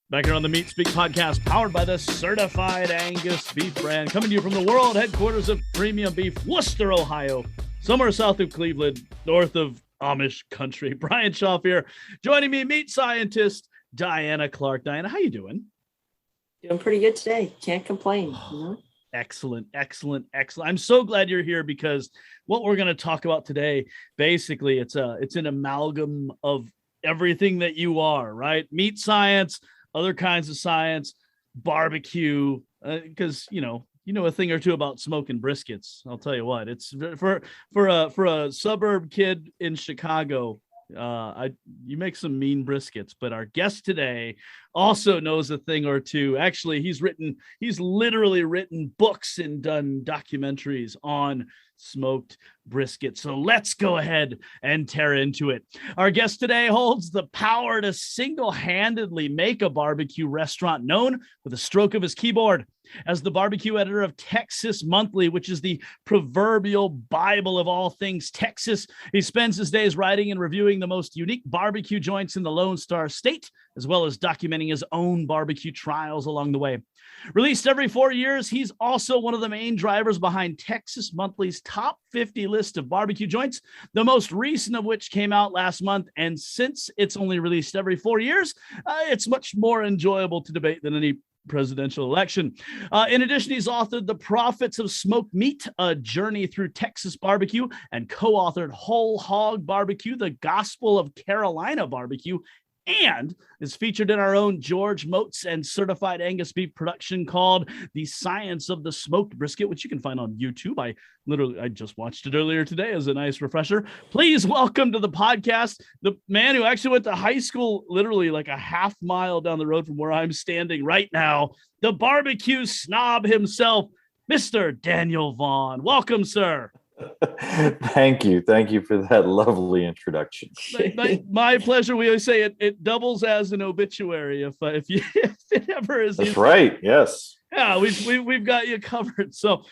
Back here on the Meat Speak podcast, powered by the certified Angus beef brand, coming to you from the world headquarters of premium beef, Worcester, Ohio, somewhere south of Cleveland, north of Amish country. Brian Schaff here, joining me, meat scientist Diana Clark. Diana, how you doing? Doing pretty good today. Can't complain. Excellent. I'm so glad you're here because what we're going to talk about today, basically, it's an amalgam of everything that you are, right? Meat science, other kinds of science, barbecue, because you know a thing or two about smoking briskets. I'll tell you what, it's for a suburb kid in Chicago. You make some mean briskets, but our guest today also knows a thing or two. Actually, he's literally written books and done documentaries on smoked brisket. So let's go ahead and tear into it. Our guest today holds the power to single-handedly make a barbecue restaurant known with a stroke of his keyboard. As the barbecue editor of Texas Monthly, which is the proverbial Bible of all things Texas, he spends his days writing and reviewing the most unique barbecue joints in the Lone Star State, as well as documenting his own barbecue trials along the way. Released every 4 years, he's also one of the main drivers behind Texas Monthly's top 50 list of barbecue joints, the most recent of which came out last month. And since it's only released every 4 years, it's much more enjoyable to debate than any presidential election. In addition, he's authored The Prophets of Smoked Meat, A Journey Through Texas Barbecue, and co-authored Whole Hog Barbecue, The Gospel of Carolina Barbecue, and is featured in our own George Moats and certified Angus beef production called The Science of the Smoked Brisket, which you can find on YouTube. I just watched it earlier today as a nice refresher. Please welcome to the podcast the man who actually went to high school literally like a half mile down the road from where I'm standing right now, the barbecue snob himself, Mr. Daniel Vaughn. Welcome, sir. Thank you for that lovely introduction. My pleasure. We always say it doubles as an obituary if it ever is. That's right. Yes. Yeah, we've got you covered. So,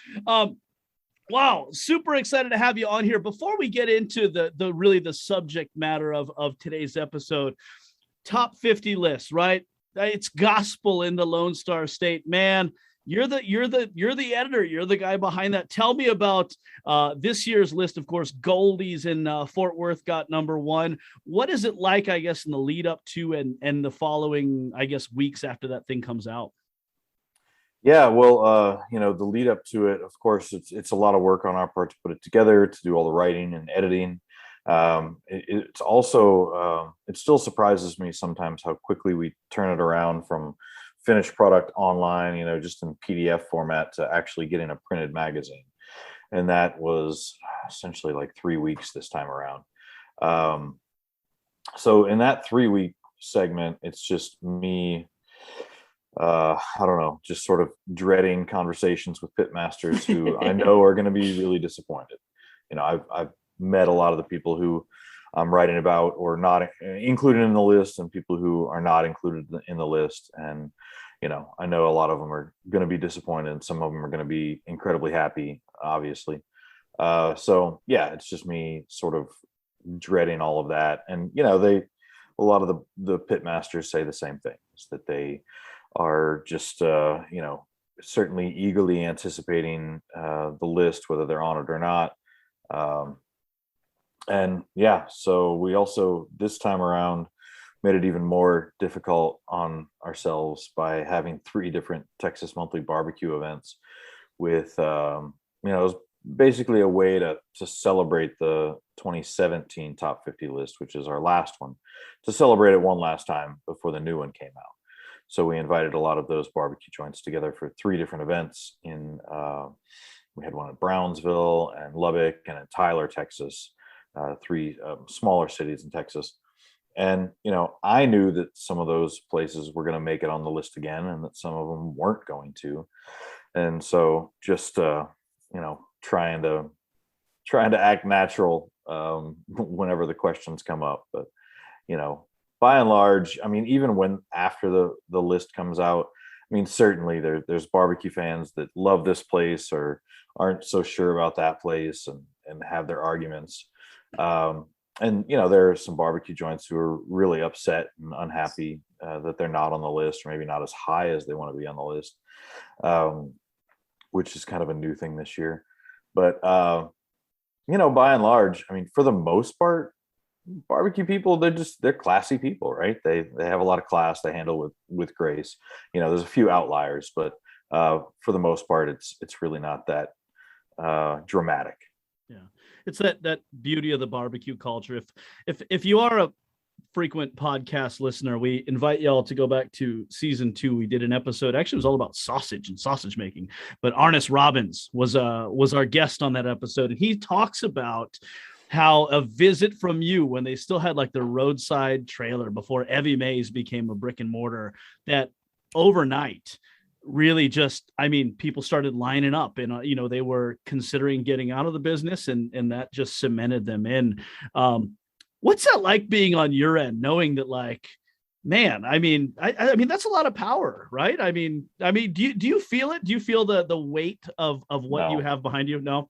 wow, super excited to have you on here. Before we get into the subject matter of today's episode, top 50 list, right? It's gospel in the Lone Star State, man. You're the editor. You're the guy behind that. Tell me about this year's list. Of course, Goldie's in Fort Worth got number one. What is it like, I guess, in the lead up to and the following, I guess, weeks after that thing comes out? Yeah, well, the lead up to it, of course, it's a lot of work on our part to put it together, to do all the writing and editing. It's also it still surprises me sometimes how quickly we turn it around from finished product online, just in PDF format, to actually getting a printed magazine. And that was essentially like 3 weeks this time around. So in that 3-week segment, it's just me, I don't know, just sort of dreading conversations with pitmasters who I know are going to be really disappointed. I've met a lot of the people who I'm writing about or not included in the list, and people who are not included in the list. And, I know a lot of them are going to be disappointed, and some of them are going to be incredibly happy, obviously. So yeah, it's just me sort of dreading all of that. And, a lot of the pitmasters say the same thing, is that they are just, certainly eagerly anticipating the list, whether they're on it or not. And yeah, so we also this time around made it even more difficult on ourselves by having 3 different Texas Monthly barbecue events with, it was basically a way to celebrate the 2017 top 50 list, which is our last one, to celebrate it one last time before the new one came out. So we invited a lot of those barbecue joints together for 3 different events we had one in Brownsville and Lubbock and in Tyler, Texas. 3 smaller cities in Texas. And, I knew that some of those places were going to make it on the list again, and that some of them weren't going to. And so just, trying to act natural whenever the questions come up. But, by and large, even when after the list comes out, certainly there's barbecue fans that love this place or aren't so sure about that place and have their arguments. and there are some barbecue joints who are really upset and unhappy that they're not on the list, or maybe not as high as they want to be on the list, um, which is kind of a new thing this year. But by and large, I mean, for the most part, barbecue people, they're classy people, right? They have a lot of class. They handle with grace. There's a few outliers, but for the most part, it's really not that dramatic. Yeah, it's that beauty of the barbecue culture. If you are a frequent podcast listener, we invite y'all to go back to season 2. We did an episode, actually it was all about sausage and sausage making, but Arnis Robbins was our guest on that episode, and he talks about how a visit from you when they still had like the roadside trailer before Evie Mae's became a brick and mortar, that overnight really just, I mean, people started lining up and, they were considering getting out of the business, and that just cemented them in. What's that like being on your end, knowing that, like, man, I mean, that's a lot of power, right? I mean, do you feel it? Do you feel the weight of what you have behind you? No.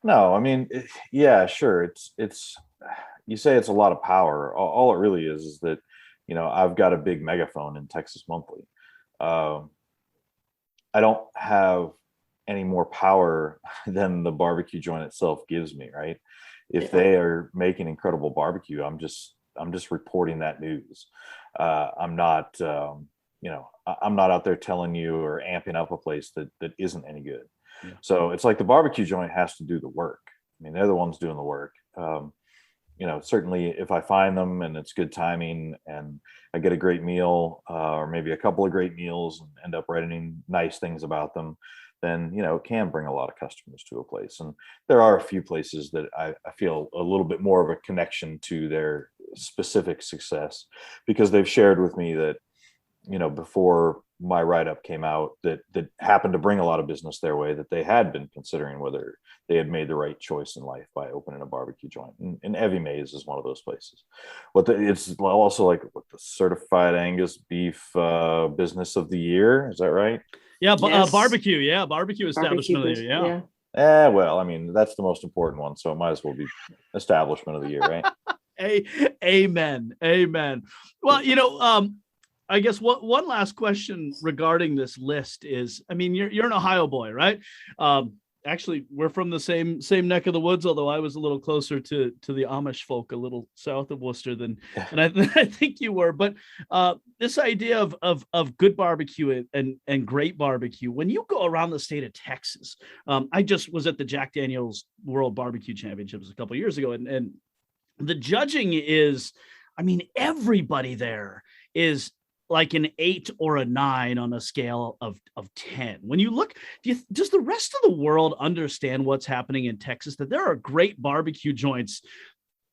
I mean, yeah, sure. It's, you say it's a lot of power. All it really is that, I've got a big megaphone in Texas Monthly. I don't have any more power than the barbecue joint itself gives me, right? If they are making incredible barbecue, I'm just reporting that news. I'm not, I'm not out there telling you or amping up a place that isn't any good. Yeah. So it's like the barbecue joint has to do the work. I mean, they're the ones doing the work. Certainly if I find them and it's good timing and I get a great meal, or maybe a couple of great meals, and end up writing nice things about them, then, it can bring a lot of customers to a place. And there are a few places that I feel a little bit more of a connection to their specific success, because they've shared with me that, before my write-up came out, that happened to bring a lot of business their way, that they had been considering whether they had made the right choice in life by opening a barbecue joint. And Evie Mae's is one of those places. It's also like the certified Angus beef business of the year. Is that right? Yeah, yes. Barbecue. Yeah, barbecue establishment of the year. Yeah. Well, I mean, that's the most important one, so it might as well be establishment of the year, right? Amen. Well, I guess one last question regarding this list is, I mean, you're an Ohio boy, right? Actually, we're from the same neck of the woods, although I was a little closer to the Amish folk, a little south of Worcester than I think you were. But this idea of good barbecue and great barbecue, when you go around the state of Texas, I just was at the Jack Daniel's World Barbecue Championships a couple of years ago, and the judging is, I mean, everybody there is like an 8 or a 9 on a scale of 10. When you look, does the rest of the world understand what's happening in Texas? That there are great barbecue joints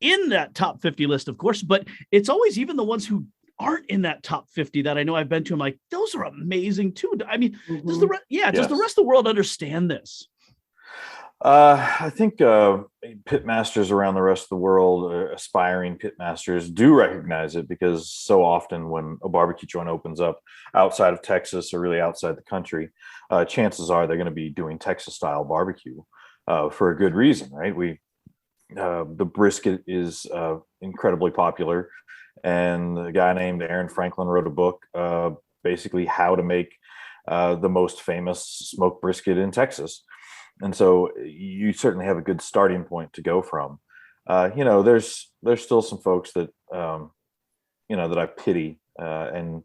in that top 50 list, of course, but it's always even the ones who aren't in that top 50 that I know I've been to. I'm like, those are amazing too. I mean, does the rest of the world understand this? I think pit masters around the rest of the world, aspiring pit masters, do recognize it, because so often when a barbecue joint opens up outside of Texas, or really outside the country, chances are they're going to be doing Texas style barbecue for a good reason, right? The brisket is incredibly popular, and a guy named Aaron Franklin wrote a book basically how to make the most famous smoked brisket in Texas. And so you certainly have a good starting point to go from. There's still some folks that, that I pity in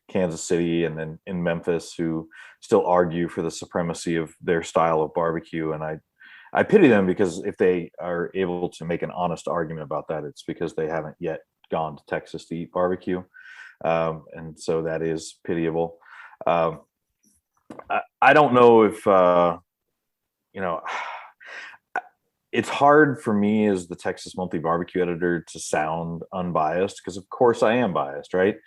Kansas City and then in Memphis, who still argue for the supremacy of their style of barbecue. And I pity them, because if they are able to make an honest argument about that, it's because they haven't yet gone to Texas to eat barbecue. And so that is pitiable. I don't know if, it's hard for me as the Texas Monthly Barbecue editor to sound unbiased, because of course I am biased, right?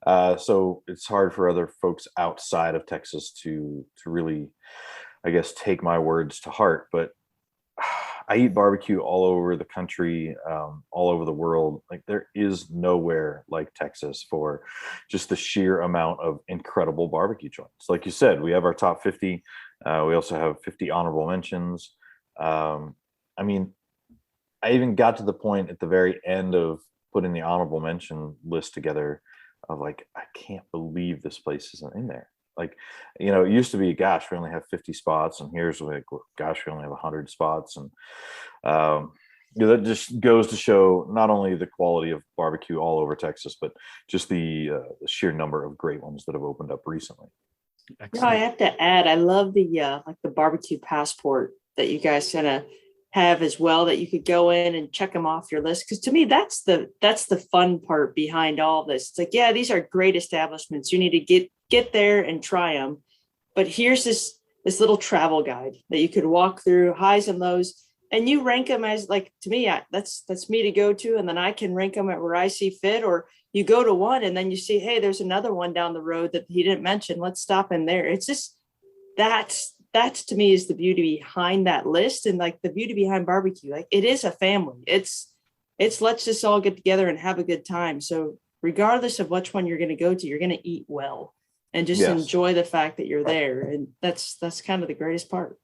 So it's hard for other folks outside of Texas to really, I guess, take my words to heart. But I eat barbecue all over the country, all over the world. Like, there is nowhere like Texas for just the sheer amount of incredible barbecue joints. Like you said, we have our top 50. We also have 50 honorable mentions. I mean, I even got to the point at the very end of putting the honorable mention list together of like, I can't believe this place isn't in there. Like, you know, it used to be, gosh, we only have 50 spots, and here's like, gosh, we only have 100 spots. And you know, that just goes to show not only the quality of barbecue all over Texas, but just the sheer number of great ones that have opened up recently. No, I have to add, I love the like the barbecue passport that you guys kind of have as well, that you could go in and check them off your list. Because to me, that's the fun part behind all this. It's like, yeah, these are great establishments. You need to get there and try them. But here's this little travel guide that you could walk through, highs and lows, and you rank them as, like, to me, that's me to go to, and then I can rank them at where I see fit. Or you go to one and then you see, hey, there's another one down the road that he didn't mention. Let's stop in there. It's just that's to me is the beauty behind that list, and like the beauty behind barbecue. Like, it is a family. It's let's just all get together and have a good time. So regardless of which one you're going to go to, you're going to eat well and just enjoy the fact that you're there. And that's kind of the greatest part.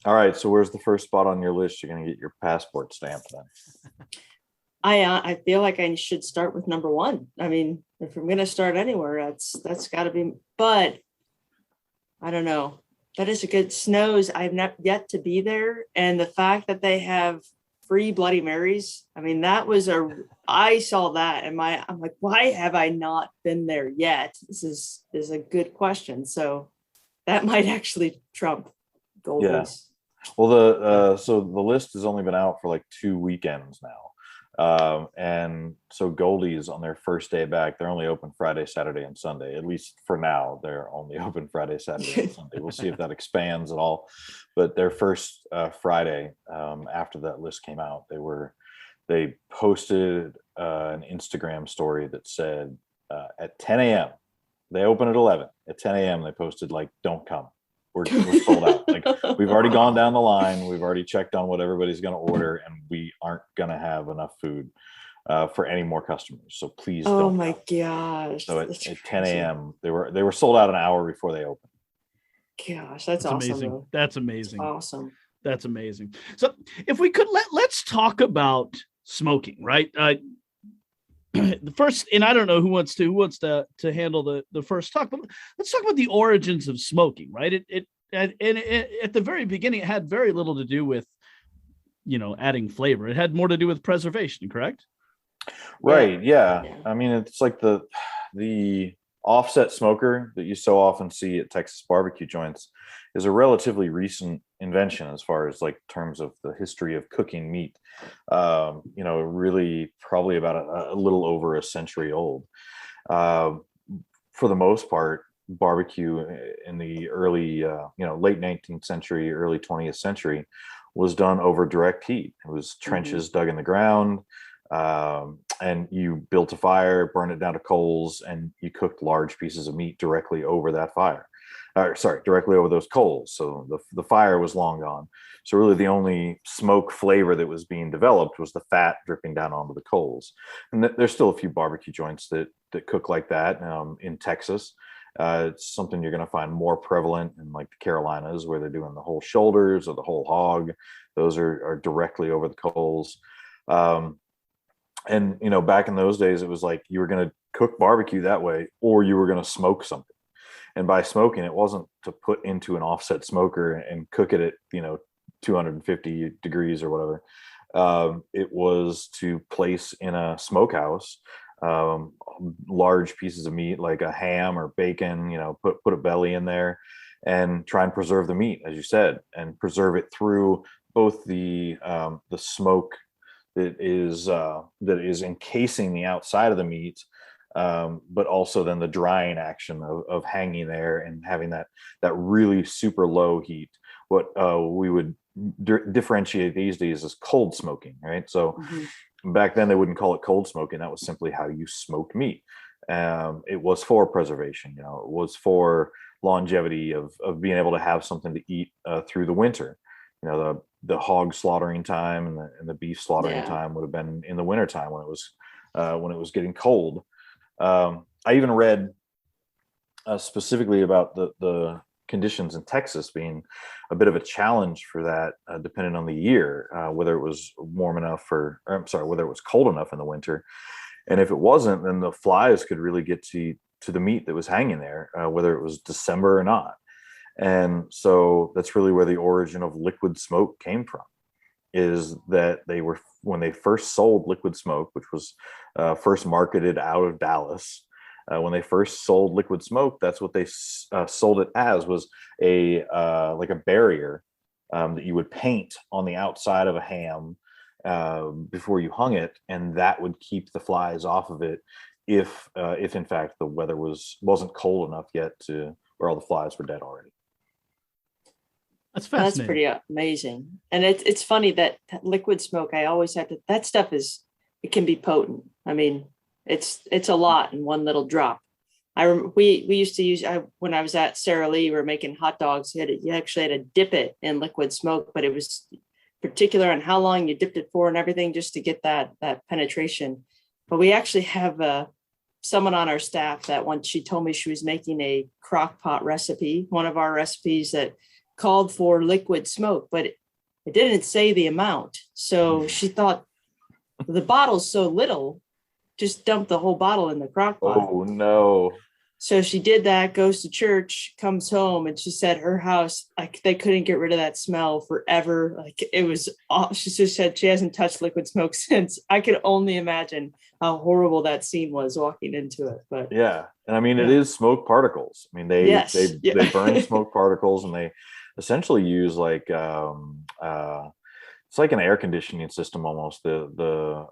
All right. So where's the first spot on your list? You're going to get your passport stamped then. I feel like I should start with number one. I mean, if I'm going to start anywhere, that's got to be, but I don't know. That is a good Snows. I've not yet to be there. And the fact that they have free Bloody Marys. I mean, I saw that and I'm like, why have I not been there yet? This is a good question. So that might actually trump Goldie's. Yeah. Well, so the list has only been out for like 2 weekends now. And so Goldie's, on their first day back, they're only open Friday, Saturday, and Sunday. At least for now, they're only open Friday, Saturday, and Sunday. We'll see if that expands at all. But their first Friday, after that list came out, they posted an Instagram story that said at 10 a.m. They open at 11. At 10 a.m. they posted like, "Don't come. We're sold out. Like, we've already gone down the line. We've already checked on what everybody's going to order, and we aren't going to have enough food for any more customers. So please don't." Oh my gosh! So at 10 a.m. they were sold out an hour before they opened. Gosh, that's awesome. Amazing. That's amazing. That's awesome. That's amazing. So if we could let's talk about smoking, right? The first, and I don't know who wants to handle the first talk, but let's talk about the origins of smoking, right? It at the very beginning, it had very little to do with, you know, adding flavor. It had more to do with preservation, correct? Right. Yeah. I mean, it's like the offset smoker that you so often see at Texas barbecue joints is a relatively recent invention as far as like terms of the history of cooking meat. You know, really probably about a little over a century old. For the most part, barbecue in the early, late 19th century, early 20th century was done over direct heat. It was trenches dug in the ground. And you built a fire, burned it down to coals, and you cooked large pieces of meat directly over that fire. Directly over those coals. So the fire was long gone. So really the only smoke flavor that was being developed was the fat dripping down onto the coals. And there's still a few barbecue joints that cook like that in Texas. It's something you're going to find more prevalent in like the Carolinas, where they're doing the whole shoulders or the whole hog. Those are directly over the coals. And, you know, back in those days, it was like you were going to cook barbecue that way, or you were going to smoke something. And by smoking, it wasn't to put into an offset smoker and cook it at, 250 degrees or whatever. It was to place in a smokehouse large pieces of meat, like a ham or bacon, put a belly in there and try and preserve the meat, as you said, and preserve it through both the smoke that is encasing the outside of the meat, but also then the drying action of hanging there and having that really super low heat. What we would differentiate these days as cold smoking, right? So back then they wouldn't call it cold smoking. That was simply how you smoked meat. It was for preservation, it was for longevity of being able to have something to eat through the winter. The hog slaughtering time and the beef slaughtering time would have been in the wintertime when it was getting cold. I even read specifically about the conditions in Texas being a bit of a challenge for that, depending on the year, whether it was warm enough whether it was cold enough in the winter. And if it wasn't, then the flies could really get to the meat that was hanging there, whether it was December or not. And so that's really where the origin of liquid smoke came from, is that when they first sold liquid smoke, which was first marketed out of Dallas, when they first sold liquid smoke, that's what they sold it as, was like a barrier that you would paint on the outside of a ham before you hung it, and that would keep the flies off of it if in fact the weather wasn't cold enough yet to where all the flies were dead already. That's fascinating. That's pretty amazing. And it's funny that liquid smoke, I always have to, that stuff it can be potent. I mean, it's a lot in one little drop. We used to use, when I was at Sara Lee, we were making hot dogs. You actually had to dip it in liquid smoke, but it was particular on how long you dipped it for and everything, just to get that penetration. But we actually have someone on our staff that once she told me she was making a crock pot recipe, one of our recipes that called for liquid smoke, but it didn't say the amount. So she thought, the bottle's so little, just dump the whole bottle in the crock pot. Oh no. So she did that, goes to church, comes home, and she said her house, like, they couldn't get rid of that smell forever. Like, it was, she just said she hasn't touched liquid smoke since. I could only imagine how horrible that scene was walking into it. But yeah. And I mean, it is smoke particles. I mean, they burn smoke particles, and they essentially use like it's like an air conditioning system almost, the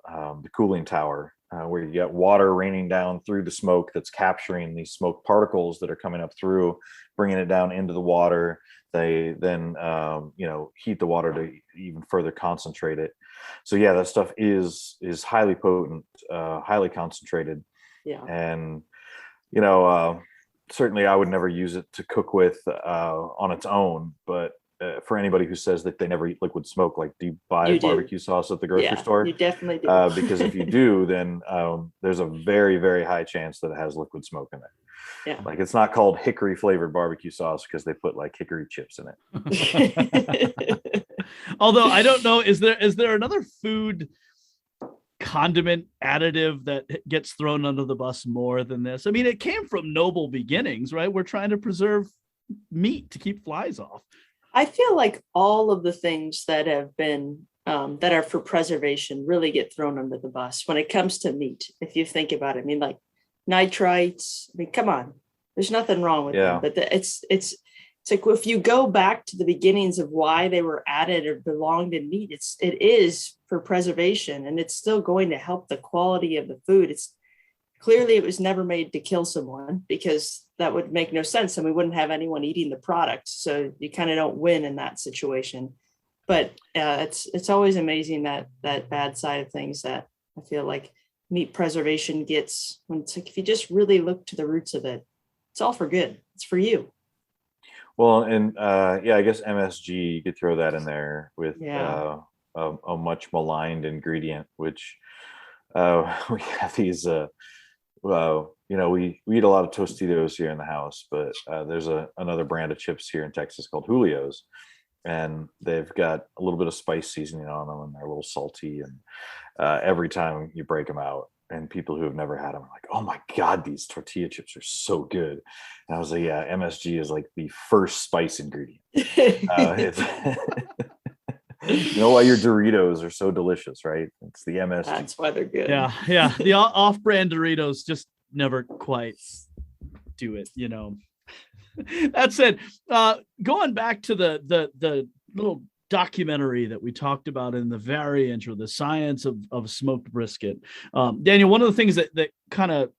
cooling tower, where you get water raining down through the smoke that's capturing these smoke particles that are coming up through, bringing it down into the water. They then heat the water to even further concentrate it. So yeah, that stuff is highly potent, highly concentrated. Yeah. And certainly I would never use it to cook with on its own, but for anybody who says that they never eat liquid smoke, like, do you buy barbecue sauce at the grocery store? You definitely do. Because if you do, then there's a very, very high chance that it has liquid smoke in it. Yeah. Like, it's not called hickory flavored barbecue sauce because they put like hickory chips in it. Although I don't know, is there another food condiment additive that gets thrown under the bus more than this? I mean, it came from noble beginnings, right? We're trying to preserve meat to keep flies off. I feel like all of the things that have been that are for preservation really get thrown under the bus when it comes to meat. If you think about it, I mean, like nitrites. I mean, come on, there's nothing wrong with them. But it's like, if you go back to the beginnings of why they were added or belonged in meat, it is for preservation, and it's still going to help the quality of the food. It's clearly, it was never made to kill someone, because that would make no sense, and we wouldn't have anyone eating the product. So you kind of don't win in that situation. But it's always amazing that bad side of things that I feel like meat preservation gets, when it's like, if you just really look to the roots of it, it's all for good. It's for you. Well, and I guess MSG, you could throw that in there with a much maligned ingredient, which we have these. We eat a lot of Tostitos here in the house, but there's another brand of chips here in Texas called Julio's, and they've got a little bit of spice seasoning on them, and they're a little salty. And every time you break them out, and people who have never had them are like, "Oh my God, these tortilla chips are so good." And I was like, "Yeah, MSG is like the first spice ingredient." You know why your Doritos are so delicious, right? It's the MSG. That's why they're good. Yeah. The off-brand Doritos just never quite do it, That said, going back to the little documentary that we talked about in the very intro, The Science of Smoked Brisket. Daniel, one of the things that kind of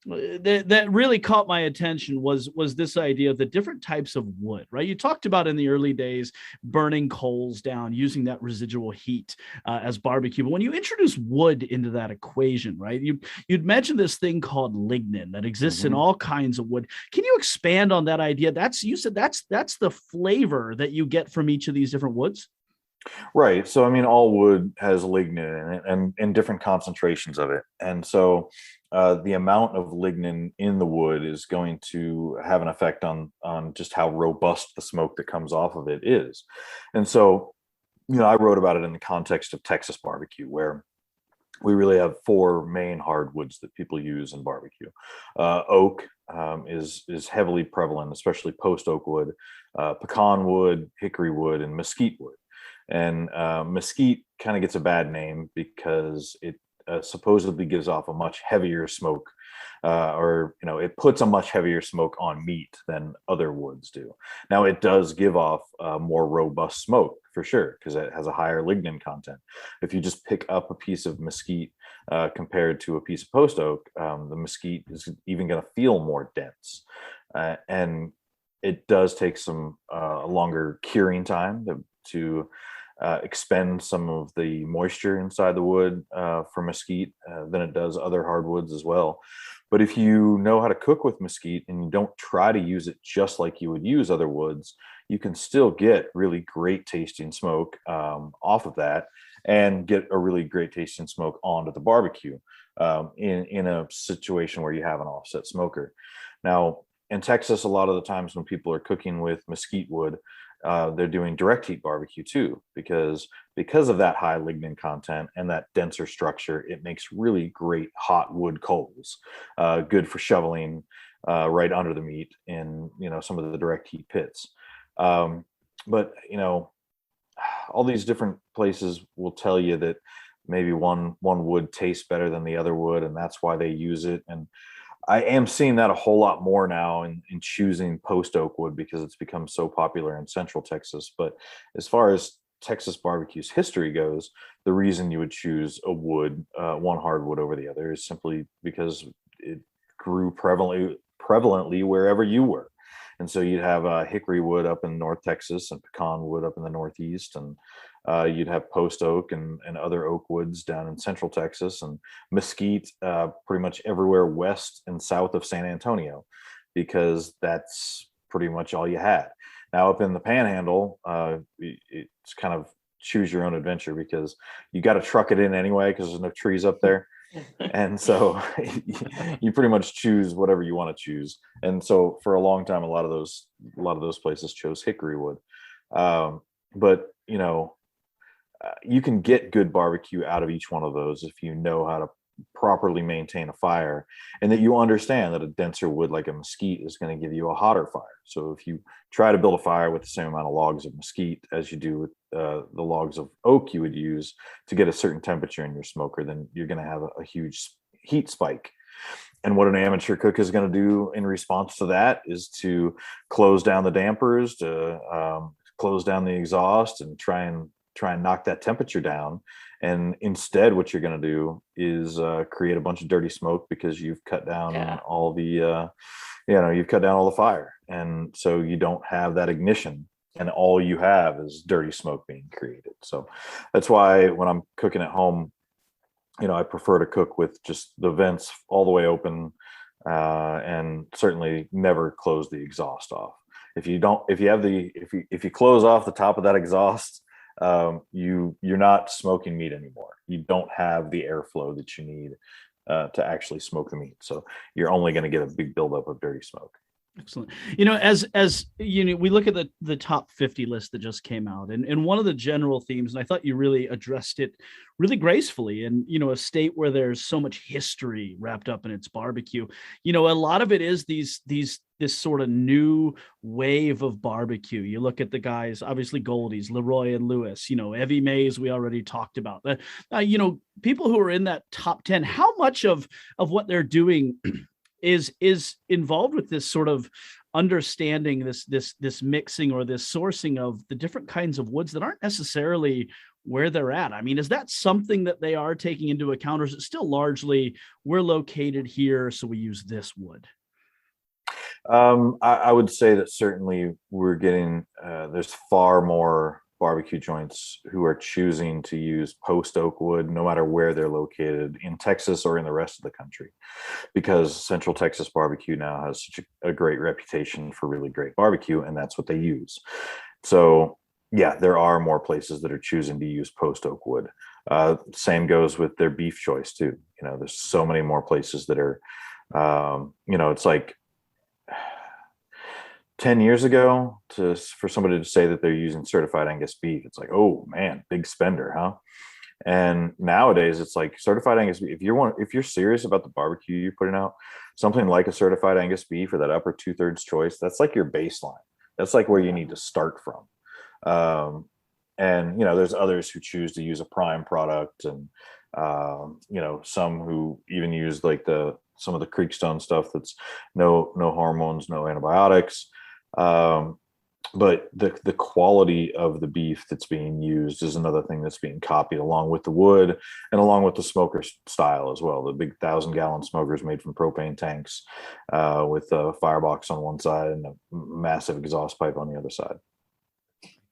that really caught my attention was this idea of the different types of wood, right? You talked about in the early days burning coals down, using that residual heat as barbecue. But when you introduce wood into that equation, right, you'd mentioned this thing called lignin that exists in all kinds of wood. Can you expand on that idea? You said that's the flavor that you get from each of these different woods? Right. So, I mean, all wood has lignin in it and in different concentrations of it. And so the amount of lignin in the wood is going to have an effect on just how robust the smoke that comes off of it is. And so, I wrote about it in the context of Texas barbecue, where we really have four main hardwoods that people use in barbecue. Oak is heavily prevalent, especially post oak wood, pecan wood, hickory wood, and mesquite wood. And mesquite kind of gets a bad name because it supposedly gives off a much heavier smoke, or it puts a much heavier smoke on meat than other woods do. Now it does give off more robust smoke for sure because it has a higher lignin content. If you just pick up a piece of mesquite compared to a piece of post oak, the mesquite is even going to feel more dense, and it does take some longer curing time to expend some of the moisture inside the wood for mesquite than it does other hardwoods as well. But if you know how to cook with mesquite and you don't try to use it just like you would use other woods, you can still get really great tasting smoke off of that and get a really great tasting smoke onto the barbecue in a situation where you have an offset smoker. Now, in Texas, a lot of the times when people are cooking with mesquite wood, they're doing direct heat barbecue too, because of that high lignin content and that denser structure. It makes really great hot wood coals, good for shoveling right under the meat in some of the direct heat pits. But all these different places will tell you that maybe one wood tastes better than the other wood, and that's why they use it. And I am seeing that a whole lot more now in choosing post oak wood because it's become so popular in Central Texas. But as far as Texas barbecue's history goes, the reason you would choose a wood, one hardwood over the other, is simply because it grew prevalently wherever you were. And so you'd have hickory wood up in North Texas and pecan wood up in the Northeast, and you'd have post oak and other oak woods down in Central Texas, and mesquite pretty much everywhere west and south of San Antonio, because that's pretty much all you had. Now up in the Panhandle, it's kind of choose your own adventure because you got to truck it in anyway because there's no trees up there. And so you pretty much choose whatever you want to choose. And so for a long time, a lot of those places chose hickory wood. But you can get good barbecue out of each one of those if you know how to properly maintain a fire, and that you understand that a denser wood like a mesquite is going to give you a hotter fire. So if you try to build a fire with the same amount of logs of mesquite as you do with the logs of oak you would use to get a certain temperature in your smoker, then you're going to have a huge heat spike. And what an amateur cook is going to do in response to that is to close down the dampers, to close down the exhaust, and try and knock that temperature down. And instead, what you're going to do is create a bunch of dirty smoke because you've cut down all the, you've cut down all the fire. And so you don't have that ignition, and all you have is dirty smoke being created. So that's why when I'm cooking at home, I prefer to cook with just the vents all the way open, and certainly never close the exhaust off. If you close off the top of that exhaust, you're not smoking meat anymore. You don't have the airflow that you need to actually smoke the meat. So you're only going to get a big buildup of dirty smoke. Excellent. As we look at the top 50 list that just came out, and one of the general themes, and I thought you really addressed it really gracefully, and a state where there's so much history wrapped up in its barbecue. A lot of it is this sort of new wave of barbecue. You look at the guys, obviously Goldie's, Leroy and Lewis, Evie Mays, we already talked about. People who are in that top 10, how much of what they're doing is involved with this sort of understanding, this mixing or this sourcing of the different kinds of woods that aren't necessarily where they're at? I mean, is that something that they are taking into account, or is it still largely we're located here, so we use this wood? I would say that certainly we're getting there's far more barbecue joints who are choosing to use post oak wood, no matter where they're located in Texas or in the rest of the country, because Central Texas barbecue now has such a great reputation for really great barbecue, and that's what they use. So yeah, there are more places that are choosing to use post oak wood. Same goes with their beef choice too. There's so many more places that are, it's like 10 years ago for somebody to say that they're using certified Angus beef. It's like, oh man, big spender, huh? And nowadays it's like certified Angus beef. If you're serious about the barbecue you're putting out, something like a certified Angus beef or that upper 2/3 choice, that's like your baseline. That's like where you need to start from. And there's others who choose to use a prime product, and some who even use like some of the Creekstone stuff that's no hormones, no antibiotics. But the quality of the beef that's being used is another thing that's being copied, along with the wood and along with the smoker style as well. The big 1,000-gallon smokers made from propane tanks, with a firebox on one side and a massive exhaust pipe on the other side.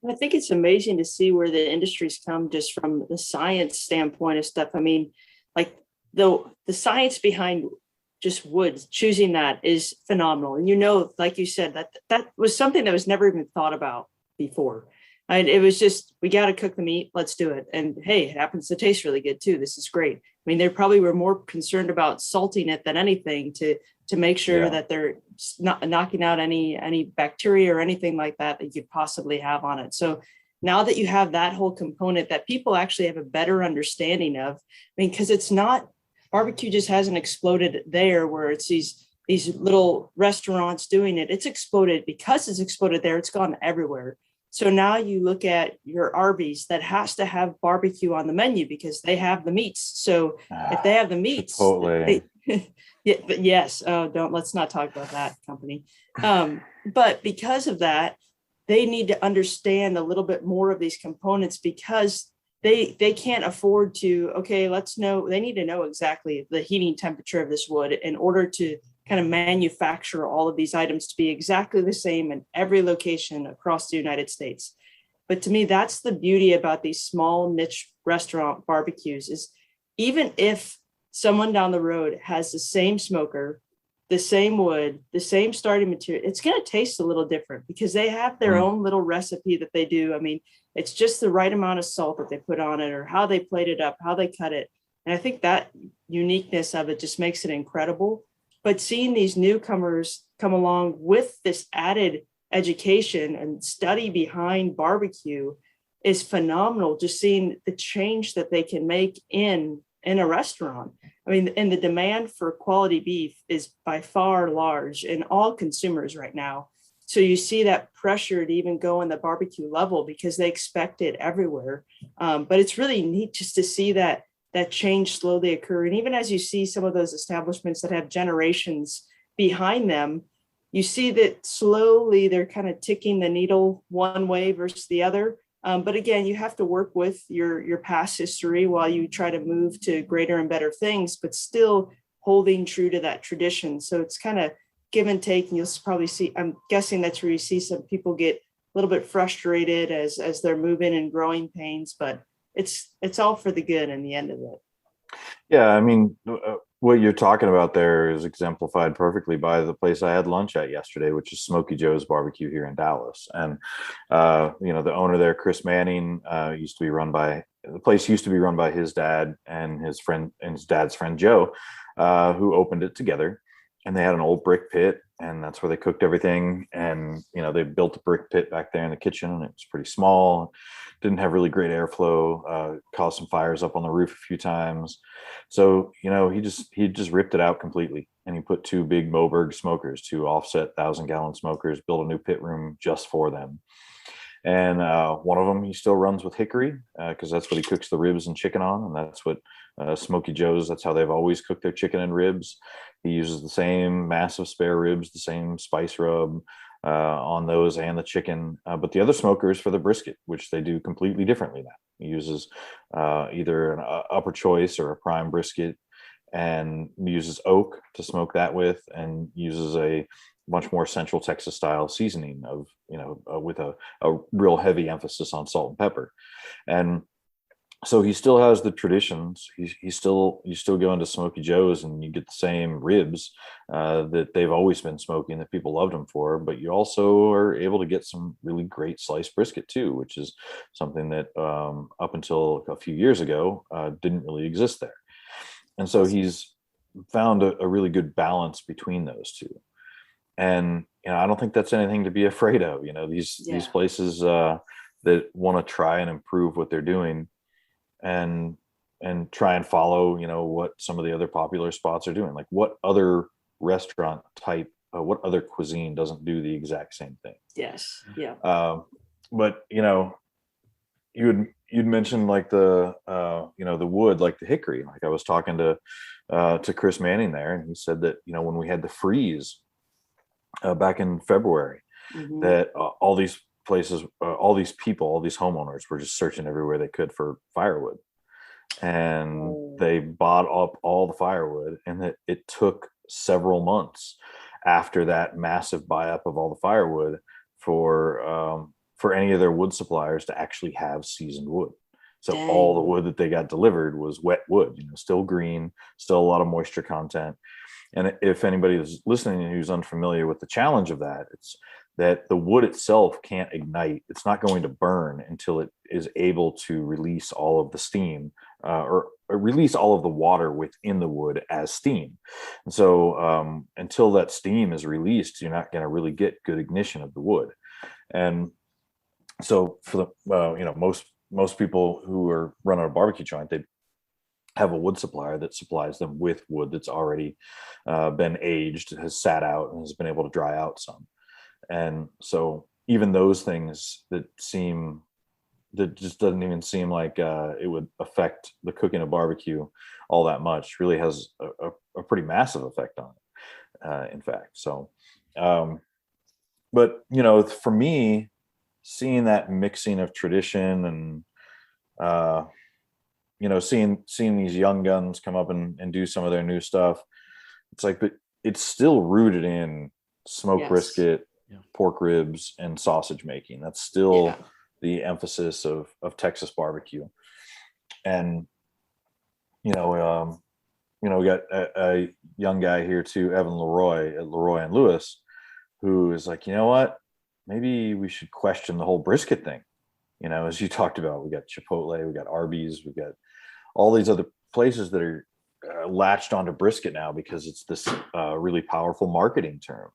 I think it's amazing to see where the industry's come just from the science standpoint of stuff. I mean, like the science behind just wood, choosing that is phenomenal. And like you said, that was something that was never even thought about before. And it was just, we got to cook the meat, let's do it. And hey, it happens to taste really good too. This is great. I mean, they probably were more concerned about salting it than anything to make sure that they're not knocking out any bacteria or anything like that you could possibly have on it. So now that you have that whole component that people actually have a better understanding of, I mean, because it's not, barbecue just hasn't exploded there where it's these little restaurants doing it. It's exploded because it's exploded there. It's gone everywhere. So now you look at your Arby's that has to have barbecue on the menu because they have the meats. So if they have the meats, yes, let's not talk about that company. But because of that, they need to understand a little bit more of these components because they can't afford to, they need to know exactly the heating temperature of this wood in order to kind of manufacture all of these items to be exactly the same in every location across the United States. But to me, that's the beauty about these small niche restaurant barbecues is even if someone down the road has the same smoker, the same wood, the same starting material, it's going to taste a little different because they have their own little recipe that they do. I mean, it's just the right amount of salt that they put on it or how they plate it up, how they cut it. And I think that uniqueness of it just makes it incredible. But seeing these newcomers come along with this added education and study behind barbecue is phenomenal. Just seeing the change that they can make in a restaurant. I mean, and the demand for quality beef is by far large in all consumers right now. So you see that pressure to even go in the barbecue level because they expect it everywhere. But it's really neat just to see that change slowly occur. And even as you see some of those establishments that have generations behind them, you see that slowly they're kind of ticking the needle one way versus the other. But again, you have to work with your past history while you try to move to greater and better things, but still holding true to that tradition. So it's kind of give and take. And you'll probably see, I'm guessing that's where you see some people get a little bit frustrated as they're moving and growing pains, but it's all for the good in the end of it. Yeah, I mean, what you're talking about there is exemplified perfectly by the place I had lunch at yesterday, which is Smoky Joe's Barbecue here in Dallas. And the owner there, Chris Manning, the place used to be run by his dad and his dad's friend Joe, who opened it together. And they had an old brick pit, and that's where they cooked everything. And they built a brick pit back there in the kitchen, and it was pretty small, didn't have really great airflow, caused some fires up on the roof a few times. So he just ripped it out completely, and he put 2 big Moberg smokers, 2 offset 1,000-gallon smokers, built a new pit room just for them. And one of them he still runs with hickory because that's what he cooks the ribs and chicken on, and that's what Smoky Joe's, that's how they've always cooked their chicken and ribs. He uses the same massive spare ribs, the same spice rub on those and the chicken, but the other smoker is for the brisket, which they do completely differently now. He uses either an upper choice or a prime brisket, and uses oak to smoke that with, and uses a much more Central Texas style seasoning of with a real heavy emphasis on salt and pepper. And so he still has the traditions. You still go into Smoky Joe's and you get the same ribs that they've always been smoking, that people loved them for. But you also are able to get some really great sliced brisket too, which is something that up until a few years ago didn't really exist there. And so he's found a really good balance between those two. And I don't think that's anything to be afraid of. These places that want to try and improve what they're doing, and try and follow what some of the other popular spots are doing. Like, what other restaurant type, what other cuisine doesn't do the exact same thing? Yes. Yeah. But you'd mentioned like the the wood, like the hickory. Like, I was talking to Chris Manning there, and he said that when we had the freeze back in February, Mhm. that all these places, all these people, all these homeowners were just searching everywhere they could for firewood, and they bought up all the firewood, and that it took several months after that massive buy up of all the firewood for any of their wood suppliers to actually have seasoned wood. So Dang. all the wood that they got delivered was wet wood, still green, still a lot of moisture content. And if anybody is listening who's unfamiliar with the challenge of that, it's that the wood itself can't ignite. It's not going to burn until it is able to release all of the steam, or release all of the water within the wood as steam. And so until that steam is released, you're not going to really get good ignition of the wood. And so for the most people who are running a barbecue joint, they have a wood supplier that supplies them with wood that's already been aged, has sat out, and has been able to dry out some. And so even those things that just doesn't even seem like it would affect the cooking of barbecue all that much, really has a pretty massive effect on it, in fact. So but for me, seeing that mixing of tradition and seeing these young guns come up and do some of their new stuff, it's like, but it's still rooted in smoked brisket, pork ribs, and sausage making. That's still the emphasis of Texas barbecue. And we got a young guy here too, Evan Leroy at Leroy and Lewis, who is like, what, maybe we should question the whole brisket thing. As you talked about, we got Chipotle, we got Arby's, we got all these other places that are latched onto brisket now because it's this really powerful marketing term.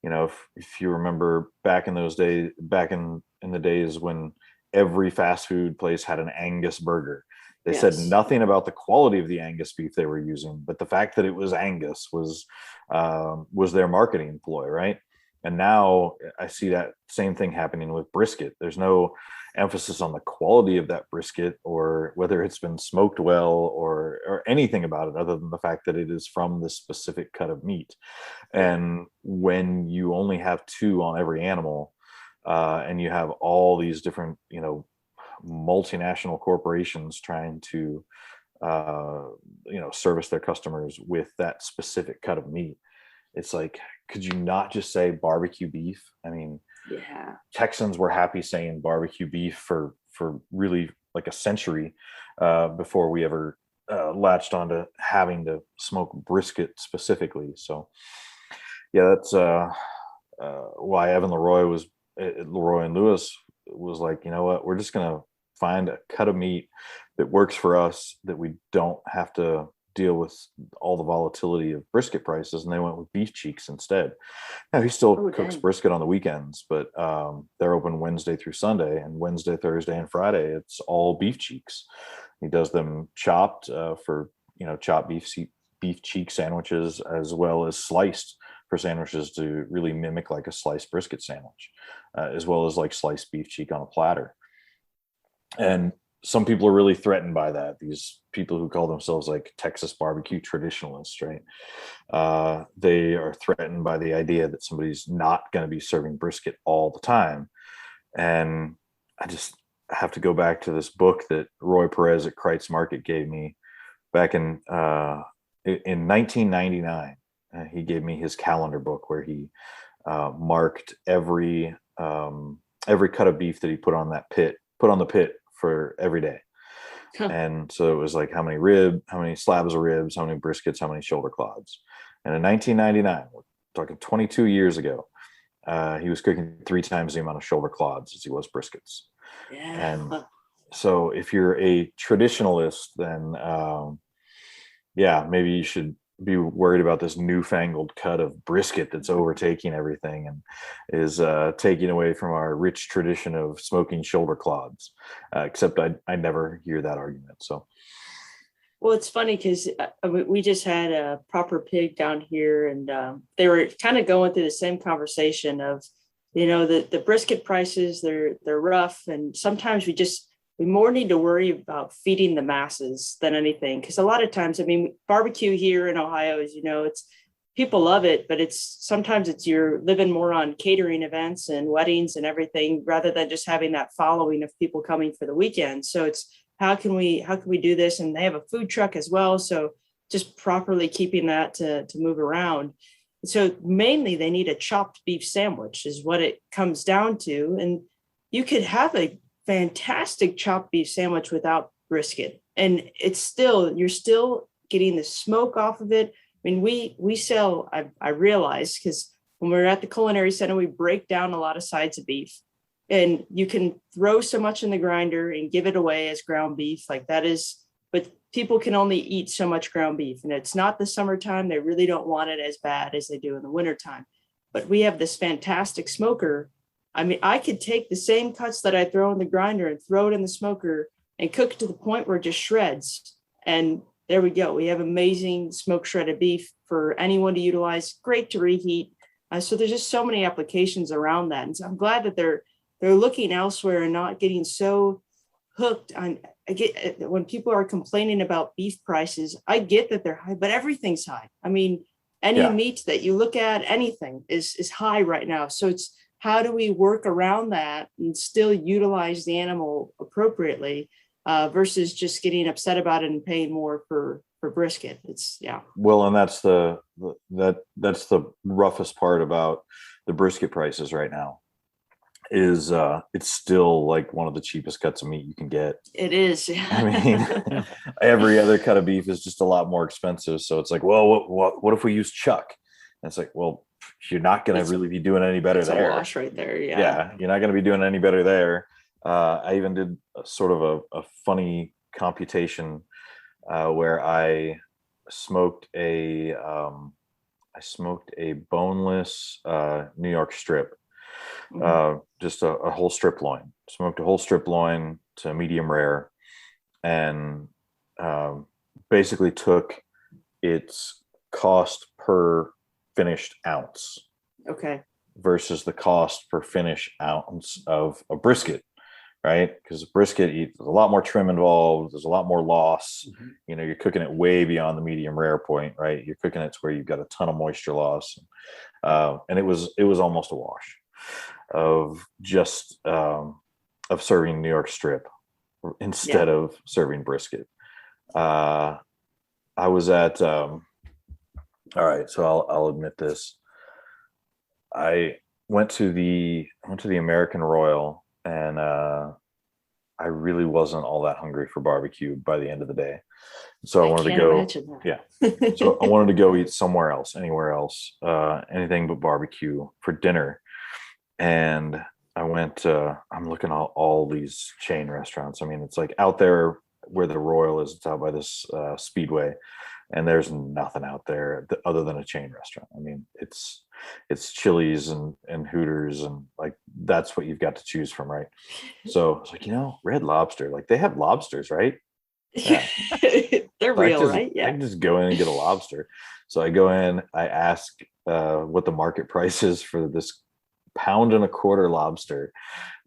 If you remember back in those days, back in the days when every fast food place had an Angus burger, they said nothing about the quality of the Angus beef they were using, but the fact that it was Angus was their marketing ploy, right? And now I see that same thing happening with brisket. There's no emphasis on the quality of that brisket or whether it's been smoked well or anything about it other than the fact that it is from this specific cut of meat. And when you only have two on every animal, and you have all these different, multinational corporations trying to, service their customers with that specific cut of meat, it's like, could you not just say barbecue beef? I mean, Texans were happy saying barbecue beef for really like a century before we ever latched onto having to smoke brisket specifically. So that's why Evan Leroy was at Leroy and Lewis was like, what, we're just gonna find a cut of meat that works for us, that we don't have to deal with all the volatility of brisket prices, and they went with beef cheeks instead. Now he still cooks brisket on the weekends, but they're open Wednesday through Sunday, and Wednesday, Thursday, and Friday it's all beef cheeks. He does them chopped for chopped beef cheek sandwiches, as well as sliced for sandwiches to really mimic like a sliced brisket sandwich, as well as like sliced beef cheek on a platter. And some people are really threatened by that. These people who call themselves like Texas barbecue traditionalists, right? They are threatened by the idea that somebody's not going to be serving brisket all the time. And I just have to go back to this book that Roy Perez at Kreitz Market gave me back in 1999. He gave me his calendar book where he marked every cut of beef that he put on the pit for every day. And so it was like how many slabs of ribs, how many briskets, how many shoulder clods. And in 1999, we're talking 22 years ago, he was cooking 3 times the amount of shoulder clods as he was briskets. Yeah. And so if you're a traditionalist, then maybe you should be worried about this newfangled cut of brisket that's overtaking everything and is taking away from our rich tradition of smoking shoulder clods. Except I never hear that argument. So, well, it's funny because we just had a proper pig down here, and they were kind of going through the same conversation of, the brisket prices, they're rough, and sometimes we more need to worry about feeding the masses than anything. Because a lot of times, barbecue here in Ohio, as you know, it's people love it, but sometimes you're living more on catering events and weddings and everything rather than just having that following of people coming for the weekend. So it's how can we do this? And they have a food truck as well. So just properly keeping that to move around. So mainly they need a chopped beef sandwich is what it comes down to. And you could have a fantastic chopped beef sandwich without brisket, and you're still getting the smoke off of it. We sell, I realize, because when we're at the culinary center, we break down a lot of sides of beef, and you can throw so much in the grinder and give it away as ground beef like that is, but people can only eat so much ground beef, and it's not the summertime. They really don't want it as bad as they do in the wintertime, but we have this fantastic smoker. I could take the same cuts that I throw in the grinder and throw it in the smoker and cook to the point where it just shreds. And there we go. We have amazing smoked shredded beef for anyone to utilize. Great to reheat. So there's just so many applications around that. And so I'm glad that they're looking elsewhere and not getting so hooked on. I get when people are complaining about beef prices, I get that they're high, but everything's high. Any meat that you look at, anything is high right now. So it's, how do we work around that and still utilize the animal appropriately versus just getting upset about it and paying more for brisket? Well, and that's the roughest part about the brisket prices right now is it's still like one of the cheapest cuts of meat you can get. It is. Every other cut of beef is just a lot more expensive. So it's like, well, what if we use chuck? And it's like, well, you're not going to really be doing any better there. A wash right there. Yeah, you're not going to be doing any better there. I even did a funny computation where I smoked a boneless New York strip, just a whole strip loin. Smoked a whole strip loin to medium rare, and basically took its cost per finished ounce versus the cost per finished ounce of a brisket, right? Because brisket, there's a lot more trim involved, there's a lot more loss. You're cooking it way beyond the medium rare point, right? You're cooking it to where you've got a ton of moisture loss, and it was almost a wash of just of serving New York strip instead of serving brisket. I was at all right, so I'll admit this. I went to the American Royal, and I really wasn't all that hungry for barbecue by the end of the day. So I wanted to go. So I wanted to go eat anywhere else, anything but barbecue for dinner. And I went. I'm looking at all these chain restaurants. It's like out there where the Royal is. It's out by this speedway. And there's nothing out there other than a chain restaurant. It's Chili's and Hooters, and like that's what you've got to choose from, right? So it's like, Red Lobster, like they have lobsters, right? Yeah. They're real, right? Yeah. I can just go in and get a lobster. So I go in, I ask what the market price is for this £1.25 lobster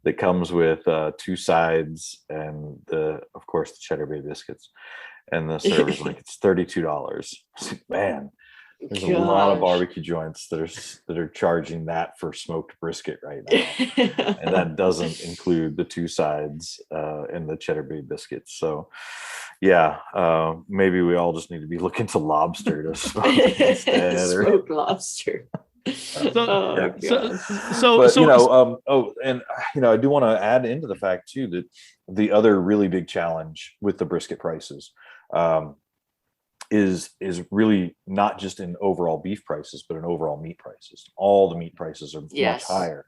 that comes with 2 sides and of course the cheddar bay biscuits. And the server's like, it's $32. Man, there's a lot of barbecue joints that are charging that for smoked brisket right now. And that doesn't include the 2 sides and the cheddar bay biscuits. So maybe we all just need to be looking to lobster to smoke instead. Smoked lobster. So, Yeah. so, But so, and I do want to add into the fact too that the other really big challenge with the brisket prices um, is really not just in overall beef prices, but in overall meat prices. All the meat prices are much Yes. higher,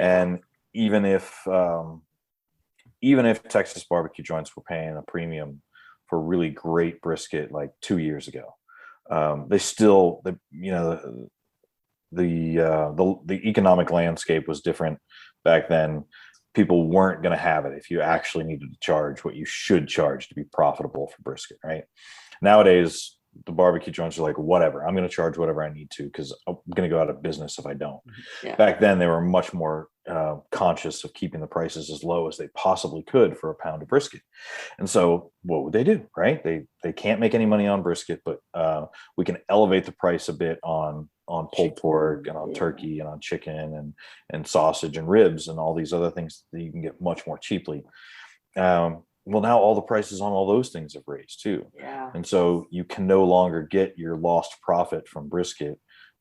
and even if Texas barbecue joints were paying a premium for really great brisket like 2 years ago, they still, the economic landscape was different back then. People weren't going to have it if you actually needed to charge what you should charge to be profitable for brisket, right? Nowadays, the barbecue joints are like, whatever, I'm going to charge whatever I need to because I'm going to go out of business if I don't. Yeah. Back then, they were much more conscious of keeping the prices as low as they possibly could for a pound of brisket. And so what would they do, right? They can't make any money on brisket, but we can elevate the price a bit on pulled pork and on turkey and on chicken and sausage and ribs and all these other things that you can get much more cheaply. Well, now all the prices on all those things have raised too. Yeah. And so you can no longer get your lost profit from brisket